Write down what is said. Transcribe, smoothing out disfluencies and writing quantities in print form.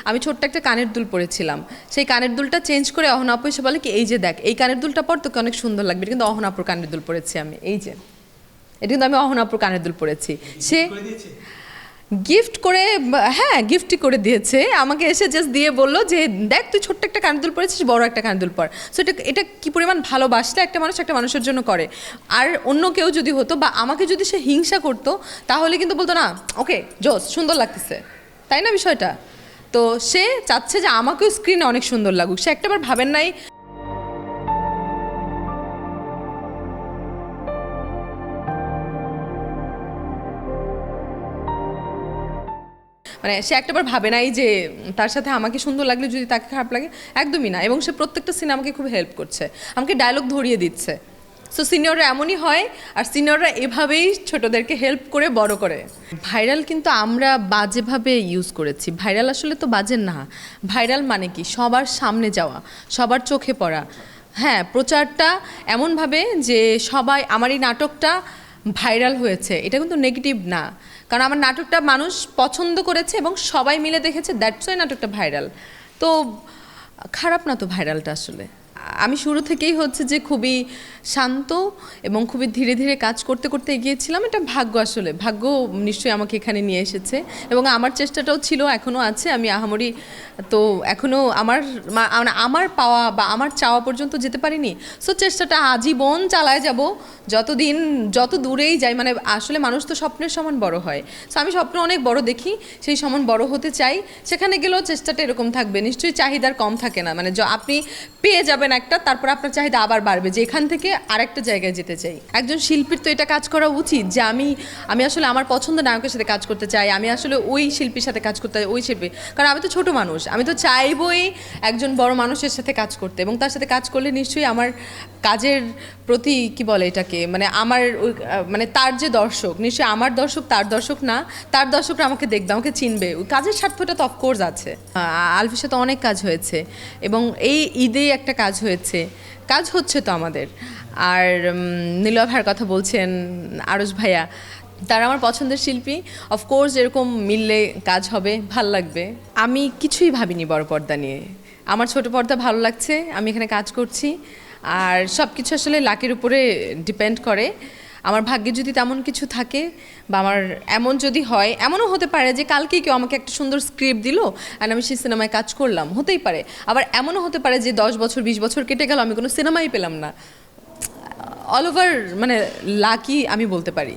আমি ছোট্ট একটা কানের দুল পরেছিলাম, সেই কানের দুলটা চেঞ্জ করে অহনা আপু এসে বলে কি এই যে দেখ এই কানের দুলটা পর তোকে অনেক সুন্দর লাগবে, এটা কিন্তু অহনা আপুর কানের দুল পরেছি আমি, এই যে এটা কিন্তু আমি অহনা আপুর কানের দুল পরেছি। সে গিফট করে, হ্যাঁ গিফটই করে দিয়েছে আমাকে, এসে জাস্ট দিয়ে বললো যে দেখ তুই ছোট্ট একটা কানের দুল পরেছিস, বড় একটা কানের দুল পর। সো এটা এটা কী পরিমাণ ভালোবাসলে একটা মানুষ একটা মানুষের জন্য করে। আর অন্য কেউ যদি হতো বা আমাকে যদি সে হিংসা করতো তাহলে কিন্তু বলতো না ওকে জোস সুন্দর লাগতেছে, তাই না বিষয়টা। তো সে চাচ্ছে যে আমাকেও স্ক্রিনে অনেক সুন্দর লাগুক, সে একটাবার ভাবেন নাই মানে সে একটাবার ভাবে নাই যে তার সাথে আমাকে সুন্দর লাগলে যদি তাকে খারাপ লাগে, একদমই না। এবং সে প্রত্যেকটা সিনে আমাকে খুব হেল্প করছে, আমাকে ডায়লগ ধরিয়ে দিচ্ছে। সো সিনিয়ররা এমনই হয়, আর সিনিয়ররা এভাবেই ছোটদেরকে হেল্প করে বড় করে। ভাইরাল কিন্তু আমরা বাজেভাবে ইউজ করেছি, ভাইরাল আসলে তো বাজে না। ভাইরাল মানে কি সবার সামনে যাওয়া, সবার চোখে পড়া। হ্যাঁ, প্রচারটা এমনভাবে যে সবাই আমার এই নাটকটা ভাইরাল হয়েছে, এটা কিন্তু নেগেটিভ না, কারণ আমার নাটকটা মানুষ পছন্দ করেছে এবং সবাই মিলে দেখেছে, দ্যাটস ওয়াই নাটকটা ভাইরাল। তো খারাপ না তো ভাইরালটা আসলে। আমি শুরু থেকেই হচ্ছে যে খুবই শান্ত এবং খুবই ধীরে ধীরে কাজ করতে করতে এগিয়েছিলাম, এটা ভাগ্য, আসলে ভাগ্য নিশ্চয়ই আমাকে এখানে নিয়ে এসেছে এবং আমার চেষ্টাটাও ছিল, এখনও আছে। আমি আহামরি তো এখনও আমার পাওয়া বা আমার চাওয়া পর্যন্ত যেতে পারিনি। সো চেষ্টাটা আজীবন চালায় যাব, যতদিন যত দূরেই যাই। মানে আসলে মানুষ তো স্বপ্নের সমান বড় হয়, সো আমি স্বপ্ন অনেক বড় দেখি, সেই সমান বড় হতে চাই। সেখানে গেলেও চেষ্টাটা এরকম থাকবে, নিশ্চয়ই চাহিদার কম থাকে না। মানে আপনি পেয়ে যাবেন একটা, তারপর আপনার চাহিদা আবার বাড়বে যে এখান থেকে আরেকটা জায়গায় যেতে চাই। একজন শিল্পীর তো এটা কাজ করা উচিত যে আমি আসলে আমার পছন্দের নায়কের সাথে কাজ করতে চাই, আমি আসলে ওই শিল্পীর সাথে কাজ করতে চাই, ওই শিল্পী। কারণ আমি তো ছোট মানুষ, আমি তো চাইবই একজন বড় মানুষের সাথে কাজ করতে, এবং তার সাথে কাজ করলে নিশ্চয়ই আমার কাজের প্রতি কি বলে এটাকে, মানে আমার ওই মানে তার যে দর্শক, নিশ্চয়ই আমার দর্শক তার দর্শক না, তার দর্শকরা আমাকে দেখবে, আমাকে চিনবে, ওই কাজের স্বার্থটা তো অফকোর্স আছে। আলফির সাথে অনেক কাজ হয়েছে এবং এই ঈদে একটা কাজ হয়েছে, কাজ হচ্ছে তো আমাদের। আর নীলয় ভাইয়ের কথা বলছেন, আরশ ভাইয়া, তারা আমার পছন্দের শিল্পী। অফকোর্স এরকম মিললে কাজ হবে, ভাল লাগবে। আমি কিছুই ভাবিনি বড় পর্দা নিয়ে, আমার ছোট পর্দা ভালো লাগছে, আমি এখানে কাজ করছি। আর সব কিছু আসলে লাকের উপরে ডিপেন্ড করে। আমার ভাগ্যে যদি তেমন কিছু থাকে বা আমার এমন যদি হয়, এমনও হতে পারে যে কালকেই কেউ আমাকে একটা সুন্দর স্ক্রিপ্ট দিল আর আমি সেই সিনেমায় কাজ করলাম, হতেই পারে। আবার এমনও হতে পারে যে 10 বছর 20 বছর কেটে গেল, আমি কোনো সিনেমাই পেলাম না। অল ওভার মানে লাকি আমি বলতে পারি।